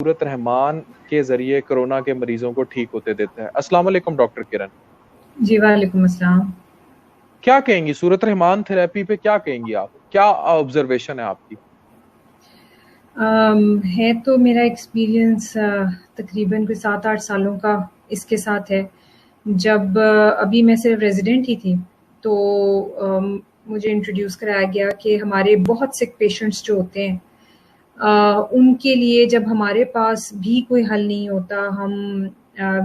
सूरत रहमान के जरिए कोरोना के मरीजों को ठीक होते देता है। अस्सलाम वालेकुम डॉक्टर किरण, जी वालेकुम अस्सलाम। क्या कहेंगी सूरत रहमान थेरेपी पे, क्या कहेंगी आप, क्या ऑब्जर्वेशन है आपकी? है तो मेरा एक्सपीरियंस तकरीबन कोई 7-8 सालों का इसके साथ है। जब अभी मैं सिर्फ रेजिडेंट ही थी तो मुझे इंट्रोड्यूस कराया गया कि हमारे बहुत सिक पेशेंट्स जो होते हैं उनके लिए जब हमारे पास भी कोई हल नहीं होता, हम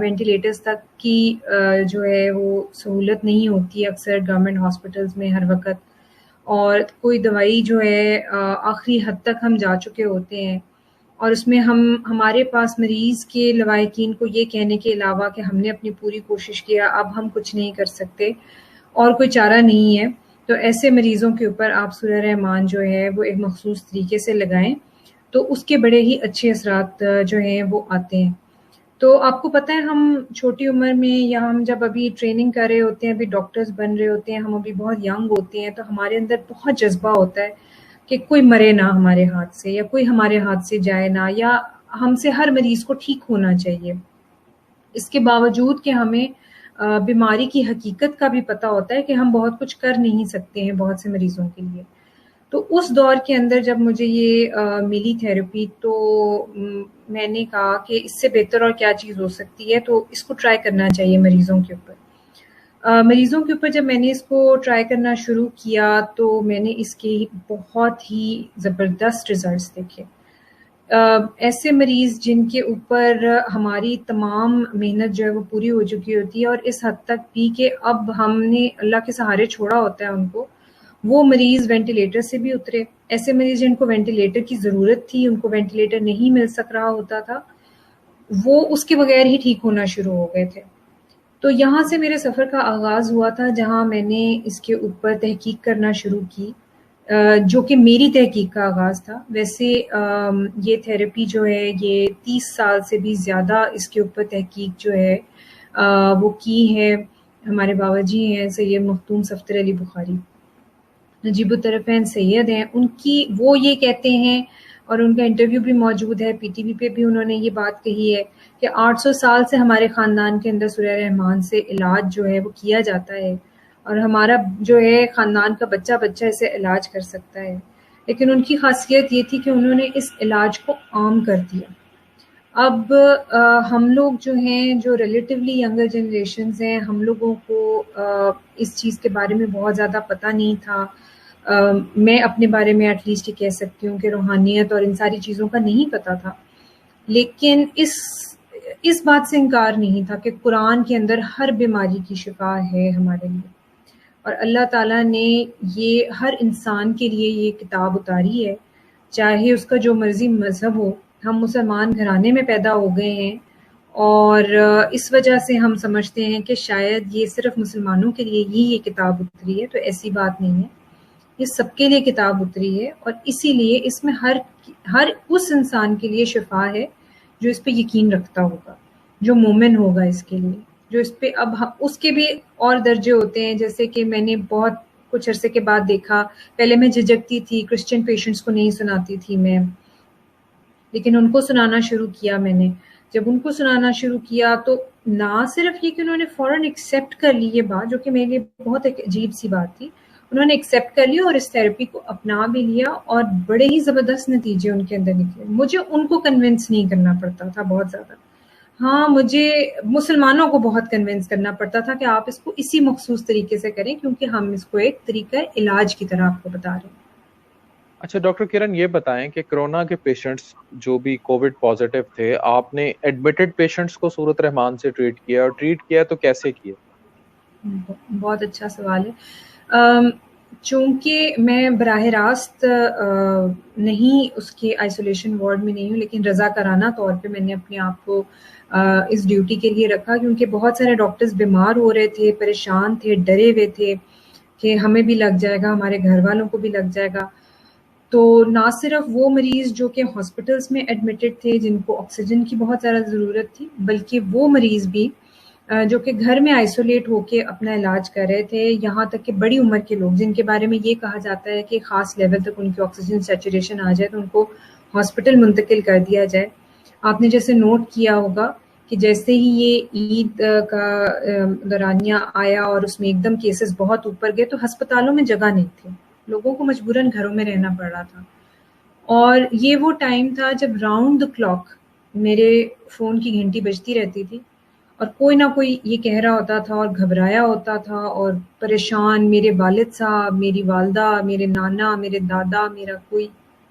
वेंटिलेटर्स तक की जो है वो सहूलत नहीं होती अक्सर गवर्नमेंट हॉस्पिटल्स में हर वक्त, और कोई दवाई जो है आखिरी हद तक हम जा चुके होते हैं और उसमें हम हमारे पास मरीज़ के लवाहिकीन को ये कहने के अलावा कि हमने अपनी पूरी कोशिश किया, अब हम कुछ नहीं कर सकते और कोई चारा नहीं है, तो ऐसे मरीज़ों के ऊपर आप सूरह रहमान जो है वो एक मखसूस तरीके से लगाएं तो उसके बड़े ही अच्छे असरात जो हैं वो आते हैं। तो आपको पता है हम छोटी उम्र में या हम जब अभी ट्रेनिंग कर रहे होते हैं, अभी डॉक्टर्स बन रहे होते हैं, हम अभी बहुत यंग होते हैं, तो हमारे अंदर बहुत जज्बा होता है कि कोई मरे ना हमारे हाथ से या कोई हमारे हाथ से जाए ना, या हमसे हर मरीज़ को ठीक होना चाहिए। इसके बावजूद कि हमें बीमारी की हकीकत का भी पता होता है कि हम बहुत कुछ कर नहीं सकते हैं बहुत से मरीज़ों के लिए। तो उस दौर के अंदर जब मुझे ये मिली थेरेपी तो मैंने कहा कि इससे बेहतर और क्या चीज़ हो सकती है, तो इसको ट्राई करना चाहिए मरीज़ों के ऊपर। मरीज़ों के ऊपर जब मैंने इसको ट्राई करना शुरू किया तो मैंने इसके बहुत ही ज़बरदस्त रिज़ल्ट्स देखे। ऐसे मरीज़ जिनके ऊपर हमारी तमाम मेहनत जो है वो पूरी हो चुकी होती है और इस हद तक भी कि अब हमने अल्लाह के सहारे छोड़ा होता है उनको, वो मरीज़ वेंटिलेटर से भी उतरे। ऐसे मरीज़ जिनको वेंटिलेटर की ज़रूरत थी, उनको वेंटिलेटर नहीं मिल सक रहा होता था, वो उसके बगैर ही ठीक होना शुरू हो गए थे। तो यहाँ से मेरे सफ़र का आगाज़ हुआ था जहाँ मैंने इसके ऊपर तहकीक करना शुरू की, जो कि मेरी तहकीक का आगाज़ था। वैसे ये थेरेपी जो है ये 30 साल से भी ज़्यादा इसके ऊपर तहकीक जो है वो की है। हमारे बाबा जी हैं सैयद मखदूम सफ़दर अली बुखारी, नजीबुत्तरफ़ैन सैयद हैं, उनकी वो ये कहते हैं और उनका इंटरव्यू भी मौजूद है, पीटीवी पे भी उन्होंने ये बात कही है कि 800 साल से हमारे ख़ानदान के अंदर सूरह रहमान से इलाज जो है वो किया जाता है और हमारा जो है ख़ानदान का बच्चा बच्चा इसे इलाज कर सकता है। लेकिन उनकी खासियत ये थी कि उन्होंने इस इलाज को आम कर दिया। अब हम लोग जो हैं, जो रिलेटिवली यंगर जनरेशन्स हैं, हम लोगों को इस चीज़ के बारे में बहुत ज़्यादा पता नहीं था। मैं अपने बारे में एटलीस्ट ये कह सकती हूँ कि रूहानियत और इन सारी चीज़ों का नहीं पता था, लेकिन इस बात से इनकार नहीं था कि कुरान के अंदर हर बीमारी की शिफा है हमारे लिए, और अल्लाह ताला ने ये हर इंसान के लिए ये किताब उतारी है, चाहे उसका जो मर्जी मज़हब हो। हम मुसलमान घराने में पैदा हो गए हैं और इस वजह से हम समझते हैं कि शायद ये सिर्फ मुसलमानों के लिए ही ये किताब उतरी है, तो ऐसी बात नहीं है, ये सबके लिए किताब उतरी है और इसीलिए इसमें हर उस इंसान के लिए शिफा है जो इस पे यकीन रखता होगा, जो मोमिन होगा इसके लिए, जो इस पे अब उसके भी और दर्जे होते हैं। जैसे कि मैंने बहुत कुछ अरसे के बाद देखा, पहले मैं झिझकती थी, क्रिश्चियन पेशेंट्स को नहीं सुनाती थी मैं, लेकिन उनको सुनाना शुरू किया मैंने। जब उनको सुनाना शुरू किया तो ना सिर्फ ये कि उन्होंने फ़ौरन एक्सेप्ट कर ली ये बात, जो कि मेरे लिए बहुत एक अजीब सी बात थी, उन्होंने एक्सेप्ट कर लिया और इस थेरेपी को अपना भी लिया और बड़े ही ज़बरदस्त नतीजे उनके अंदर निकले। मुझे उनको कन्विंस नहीं करना पड़ता था बहुत ज़्यादा, हाँ मुझे मुसलमानों को बहुत कन्विंस करना पड़ता था कि आप इसको इसी मखसूस तरीके से करें, क्योंकि हम इसको एक तरीका इलाज की तरह आपको बता रहे हैं। अच्छा डॉक्टर किरण, ये बताएं कि कोरोना के पेशेंट्स जो भी कोविड पॉजिटिव थे, आपने एडमिटेड पेशेंट्स को सूरत रहमान से ट्रीट किया, और ट्रीट किया तो कैसे किया? बहुत अच्छा सवाल है। चूँकि मैं बराह रास्त नहीं उसके आइसोलेशन वार्ड में नहीं हूँ, लेकिन रज़ाकाराना तौर पे मैंने अपने आप को इस ड्यूटी के लिए रखा, क्योंकि बहुत सारे डॉक्टर्स बीमार हो रहे थे, परेशान थे, डरे हुए थे कि हमें भी लग जाएगा, हमारे घर वालों को भी लग जाएगा। तो ना सिर्फ वो मरीज़ जो कि हॉस्पिटल्स में एडमिटेड थे जिनको ऑक्सीजन की बहुत ज़्यादा ज़रूरत थी, बल्कि वो मरीज़ भी जो कि घर में आइसोलेट होके अपना इलाज कर रहे थे, यहाँ तक कि बड़ी उम्र के लोग जिनके बारे में ये कहा जाता है कि ख़ास लेवल तक उनकी ऑक्सीजन सैचुरेशन आ जाए तो उनको हॉस्पिटल मुंतकिल कर दिया जाए, آپ نے جیسے نوٹ کیا ہوگا کہ جیسے ہی یہ عید کا دورانیہ آیا اور اس میں ایک دم کیسز بہت اوپر گئے تو ہسپتالوں میں جگہ نہیں تھی، لوگوں کو مجبوراً گھروں میں رہنا پڑ رہا تھا. اور یہ وہ ٹائم تھا جب راؤنڈ دا کلاک میرے فون کی گھنٹی بجتی رہتی تھی اور کوئی نہ کوئی یہ کہہ رہا ہوتا تھا اور گھبرایا ہوتا تھا اور پریشان، میرے والد صاحب، میری والدہ، میرے نانا، میرے دادا، میرا کوئی،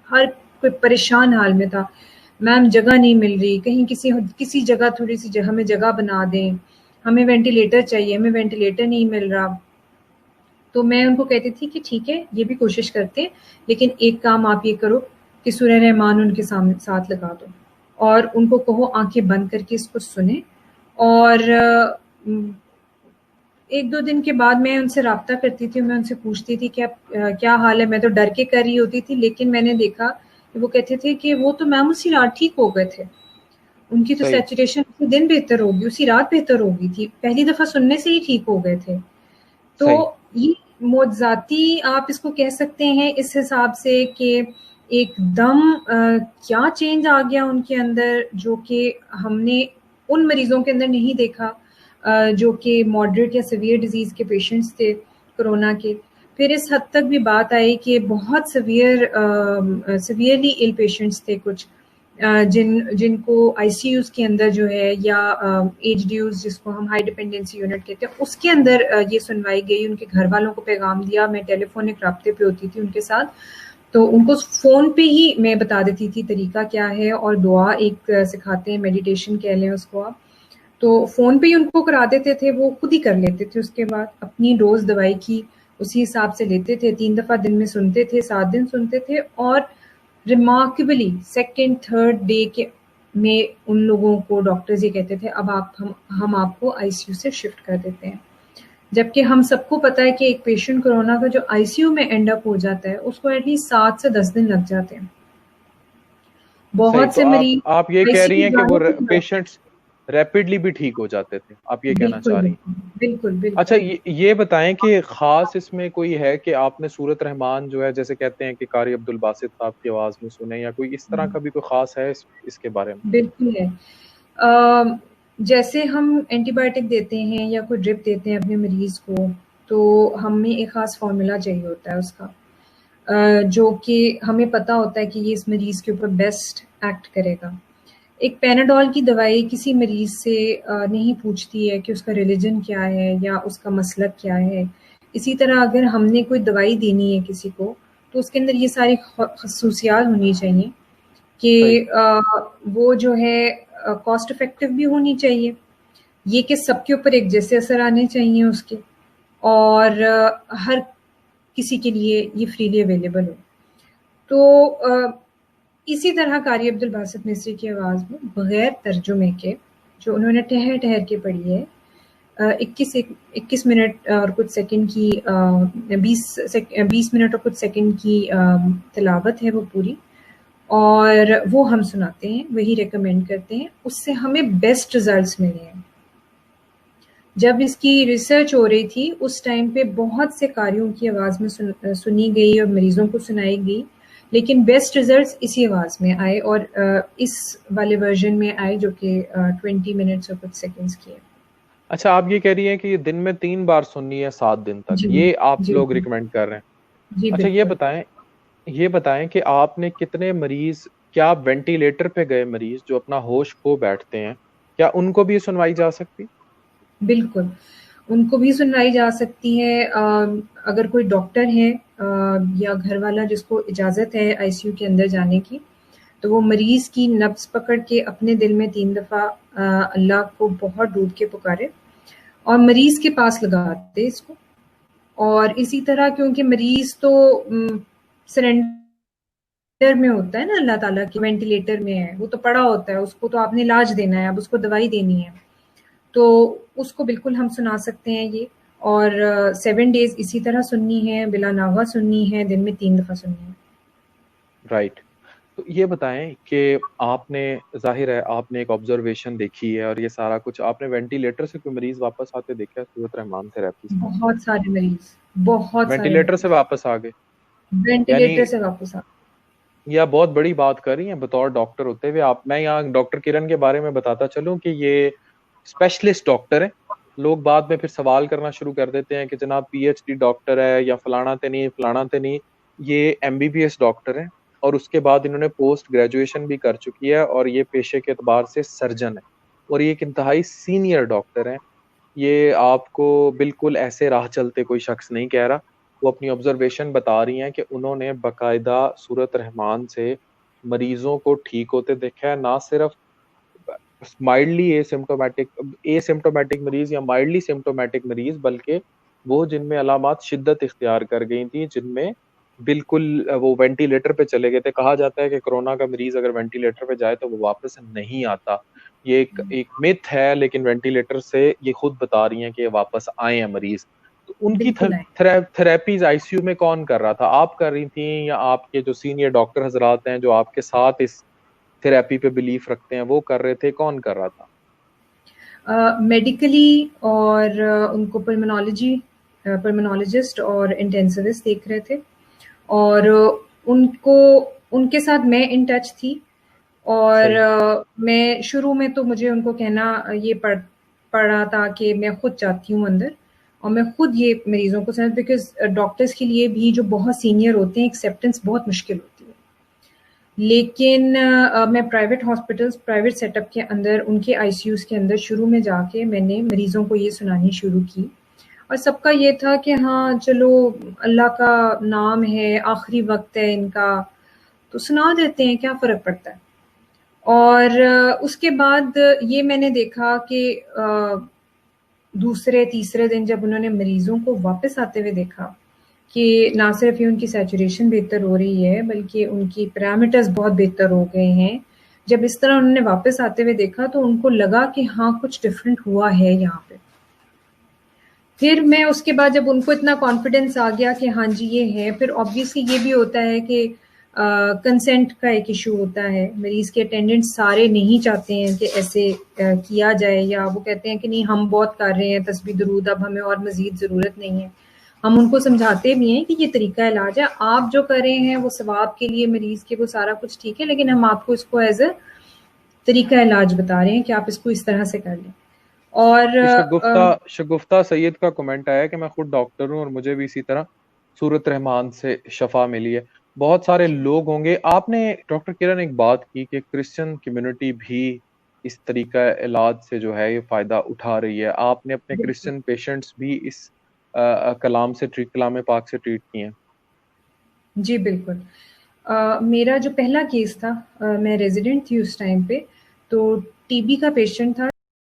ہر کوئی پریشان حال میں تھا. میم جگہ نہیں مل رہی، کہیں کسی جگہ تھوڑی سی جگہ ہمیں جگہ بنا دیں، ہمیں وینٹیلیٹر چاہیے، ہمیں وینٹیلیٹر نہیں مل رہا. تو میں ان کو کہتی تھی کہ ٹھیک ہے یہ بھی کوشش کرتے ہیں، لیکن ایک کام آپ یہ کرو کہ سورہ رحمان ان کے ساتھ لگا دو اور ان کو کہو آنکھیں بند کر کے اس کو سنیں. اور ایک دو دن کے بعد میں ان سے رابطہ کرتی تھی، میں ان سے پوچھتی تھی کہ اب کیا حال ہے. میں تو ڈر کے کر رہی ہوتی تھی، لیکن میں نے دیکھا کہ وہ کہتے تھے کہ وہ تو میم اسی رات ٹھیک ہو گئے تھے، ان کی تو صحیح سیچوریشن اسی دن بہتر ہوگی، اسی رات بہتر ہوگی تھی، پہلی دفعہ سننے سے ہی ٹھیک ہو گئے تھے. تو صحیح یہ معجزاتی آپ اس کو کہہ سکتے ہیں اس حساب سے کہ ایک دم کیا چینج آ گیا ان کے اندر جو کہ ہم نے ان مریضوں کے اندر نہیں دیکھا جو کہ ماڈریٹ یا سیویئر ڈیزیز کے پیشنٹس تھے کرونا کے. پھر اس حد تک بھی بات آئی کہ بہت سیویئرلی ال پیشنٹس تھے کچھ جن کو آئی سی یوز کے اندر جو ہے یا ایج ڈیوز جس کو ہم ہائی ڈپینڈنسی یونٹ کہتے ہیں اس کے اندر یہ سنوائی گئی. ان کے گھر والوں کو پیغام دیا، میں ٹیلی فونک رابطے پہ ہوتی تھی ان کے ساتھ، تو ان کو فون پہ ہی میں بتا دیتی تھی طریقہ کیا ہے، اور دعا ایک سکھاتے ہیں، میڈیٹیشن کہہ لیں اس کو آپ، تو فون پہ ہی ان کو کرا دیتے تھے، وہ خود ہی کر لیتے تھے. اس کے بعد اپنی ڈوز دوائی کی اسی حساب سے لیتے تھے، 3 دفعہ دن میں سنتے تھے، 7 دن سنتے تھے، اور ریمارکیبلی سیکنڈ تھرڈ ڈے کے میں ان لوگوں کو ڈاکٹرز یہ کہتے تھے اب ہم آپ کو آئی سی یو سے شفٹ کر دیتے ہیں. جبکہ ہم سب کو پتا ہے کہ ایک پیشنٹ کرونا کا جو آئی سی یو میں اینڈ اپ ہو جاتا ہے اس کو ایٹ لیسٹ 7 سے 10 دن لگ جاتے ہیں. صحیح. بہت تو سے مریض آپ یہ آئی کہہ سی رہی یو ہیں کہ وہ جانے کے بعد، پیشنٹس ریپڈلی بھی ٹھیک ہو جاتے تھے، آپ یہ کہنا بالکل چاہ رہی ہیں؟ بالکل بالکل اچھا بالکل. یہ بتائیں کہ خاص اس میں کوئی ہے کہ آپ نے سورت رحمان جو ہے جیسے کہتے ہیں کہ قاری عبد الباسط صاحب کی آواز میں سنے، یا کوئی اس طرح کا بھی کوئی خاص ہے اس کے بارے میں؟ بالکل ہے. جیسے ہم اینٹی بایوٹک دیتے ہیں یا کوئی ڈرپ دیتے ہیں اپنے مریض کو، تو ہمیں ایک خاص فارمولا چاہیے ہوتا ہے اس کا، جو کہ ہمیں پتہ ہوتا ہے کہ یہ اس مریض کے اوپر بیسٹ ایکٹ کرے گا. ایک پیناڈول کی دوائی کسی مریض سے نہیں پوچھتی ہے کہ اس کا ریلیجن کیا ہے یا اس کا مسلک کیا ہے. اسی طرح اگر ہم نے کوئی دوائی دینی ہے کسی کو تو اس کے اندر یہ ساری خصوصیات ہونی چاہیے کہ صحیح وہ جو ہے کاسٹ افیکٹو بھی ہونی چاہیے، یہ کہ سب کے اوپر ایک جیسے اثر آنے چاہیے اس کے، اور ہر کسی کے لیے یہ فریلی اویلیبل ہو. تو اسی طرح قاری عبد الباسط مصری کی آواز میں بغیر ترجمے کے، جو انہوں نے ٹھہر ٹھہر کے پڑھی ہے، 21 منٹ اور کچھ سیکنڈ کی 20 منٹ اور کچھ سیکنڈ کی تلاوت ہے وہ پوری، اور وہ ہم سناتے ہیں، وہی ریکمینڈ کرتے ہیں. اس سے ہمیں بیسٹ ریزلٹس ملے ہیں. جب اس کی ریسرچ ہو رہی تھی اس ٹائم پہ بہت سے قاریوں کی آواز میں سنی گئی اور مریضوں کو سنائی گئی، لیکن بیسٹ ریزلٹس اسی آواز میں آئے اور اس والے ورژن میں آئے جو کہ 20 منٹس اور کچھ سیکنڈز کی ہے. اچھا آپ یہ کہہ رہی ہیں کہ یہ دن میں 3 بار سننی ہے 7 دن تک، جی یہ آپ جی لوگ ریکمینڈ کر رہے ہیں؟ جی اچھا بالکل. یہ بتائیں کہ آپ نے کتنے مریض، کیا وینٹیلیٹر پہ گئے مریض جو اپنا ہوش کھو بیٹھتے ہیں، کیا ان کو بھی سنوائی جا سکتی؟ بالکل ان کو بھی سنوائی جا سکتی ہے. اگر کوئی ڈاکٹر ہے یا گھر والا جس کو اجازت ہے آئی سی یو کے اندر جانے کی، تو وہ مریض کی نبض پکڑ کے اپنے دل میں 3 دفعہ اللہ کو بہت ڈوب کے پکارے اور مریض کے پاس لگاتے اس کو. اور اسی طرح کیونکہ مریض تو سرنڈر میں ہوتا ہے نا اللہ تعالیٰ کی، وینٹیلیٹر میں ہے، وہ تو پڑا ہوتا ہے، اس کو تو آپ نے علاج دینا ہے، اب اس کو دوائی دینی ہے، تو اس کو بالکل ہم سنا سکتے ہیں یہ. اور 7 days اسی طرح سننی ہے، بلا ناغہ سننی ہے، دن میں 3 دفعہ سننی ہے. رائٹ. تو یہ بتائیں کہ آپ نے، ظاہر ہے آپ نے ایک آبزرویشن دیکھی ہے اور یہ سارا کچھ آپ نے وینٹیلیٹر سے کوئی مریض واپس آتے دیکھا ہے سورت رحمان تھراپی سے؟ بہت سارے مریض، بہت سارے وینٹیلیٹر سے مریض واپس آ گئے؟ یعنی وینٹیلیٹر سے واپس آ. ये आप बहुत बड़ी बात कर रही हैं बतौर डॉक्टर होते हुए। आप, मैं यहाँ डॉक्टर किरण के बारे में बताता चलूं कि ये स्पेशलिस्ट डॉक्टर है। लोग बाद में फिर सवाल करना शुरू कर देते हैं कि जनाब पीएचडी डॉक्टर है या फलाना ते नहीं फलाना ते नहीं। ये एमबीबीएस डॉक्टर है और उसके बाद इन्होंने पोस्ट ग्रेजुएशन भी कर चुकी है और ये पेशे के एतबार से सर्जन है और ये एक इंतहाई सीनियर डॉक्टर है। ये आपको बिल्कुल ऐसे राह चलते कोई शख्स नहीं कह रहा। वो अपनी ऑब्जर्वेशन बता रही हैं कि उन्होंने बाकायदा सूरत रहमान से मरीजों को ठीक होते देखा है, ना सिर्फ माइल्डली एसिम्टोमेटिक मरीज या माइल्डली सिम्टोमेटिक मरीज, बल्कि वो जिनमें अलामात शिद्दत इख्तियार कर गई थी, जिनमें बिल्कुल वो वेंटिलेटर पे चले गए थे। कहा जाता है कि कोरोना का मरीज अगर वेंटिलेटर पे जाए तो वो वापस नहीं आता। ये एक मिथ है, लेकिन वेंटिलेटर से ये खुद बता रही हैं कि वापस आए हैं मरीज। तो उनकी बिल्कुल आए। थेरेपीज आईसीयू में कौन कर रहा था? आप कर रही थी या आपके जो सीनियर डॉक्टर हजरात हैं जो आपके साथ इस थेरेपी पे बिलीफ रखते हैं वो कर रहे थे? कौन कर रहा था? मेडिकली और उनको पल्मोनोलॉजिस्ट और इंटेंसिविस्ट देख रहे थे और उनको उनके साथ मैं इन टच थी और मैं शुरू में तो मुझे उनको कहना ये पड़ा था कि मैं खुद जाती हूँ अंदर और मैं खुद ये मरीजों को समझ, बिकॉज डॉक्टर्स के लिए भी जो बहुत सीनियर होते हैं एक्सेप्टेंस बहुत मुश्किल होती है। लेकिन मैं प्राइवेट हॉस्पिटल्स प्राइवेट सेटअप के अंदर उनके आईसीयूज़ के अंदर शुरू में जाके मैंने मरीज़ों को ये सुनानी शुरू की और सबका ये था कि हाँ चलो अल्लाह का नाम है, आखिरी वक्त है इनका तो सुना देते हैं, क्या फ़र्क पड़ता है। और उसके बाद ये मैंने देखा कि दूसरे तीसरे दिन जब उन्होंने मरीज़ों को वापस आते हुए देखा कि ना सिर्फ ही उनकी सैचुरेशन बेहतर हो रही है बल्कि उनकी पैरामीटर्स बहुत बेहतर हो गए हैं, जब इस तरह उन्होंने वापस आते हुए देखा तो उनको लगा कि हाँ कुछ डिफरेंट हुआ है यहाँ पे। फिर मैं उसके बाद जब उनको इतना कॉन्फिडेंस आ गया कि हाँ जी ये है, फिर ऑब्वियसली ये भी होता है कि कंसेंट का एक इशू होता है। मरीज के अटेंडेंट्स सारे नहीं चाहते हैं कि ऐसे किया जाए, या वो कहते हैं कि नहीं हम बहुत कर रहे हैं तस्बीह दुरूद, अब हमें और मजीद ज़रूरत नहीं है। हम उनको समझाते भी हैं कि ये तरीका इलाज है, आप जो कर रहे हैं वो सवाब के लिए मरीज के, वो सारा कुछ ठीक है, लेकिन हम आपको इसको एज अ तरीका इलाज बता रहे हैं कि आप इसको इस तरह से कर लें। और शगुफ्ता सैयद का कमेंट आया कि मैं खुद डॉक्टर हूँ और मुझे भी इसी तरह सूरत रहमान से शफा मिली है। बहुत सारे लोग होंगे। आपने डॉक्टर किरण एक बात की कि क्रिश्चियन कम्युनिटी भी इस तरीका इलाज से जो है ये फायदा उठा रही है। आपने अपने क्रिश्चियन पेशेंट्स भी इस कलाम पाक से ट्रीट किए हैं? जी बिल्कुल। मेरा जो पहला केस था, मैं रेजिडेंट थी उस टाइम पे, तो टीबी का पेशेंट था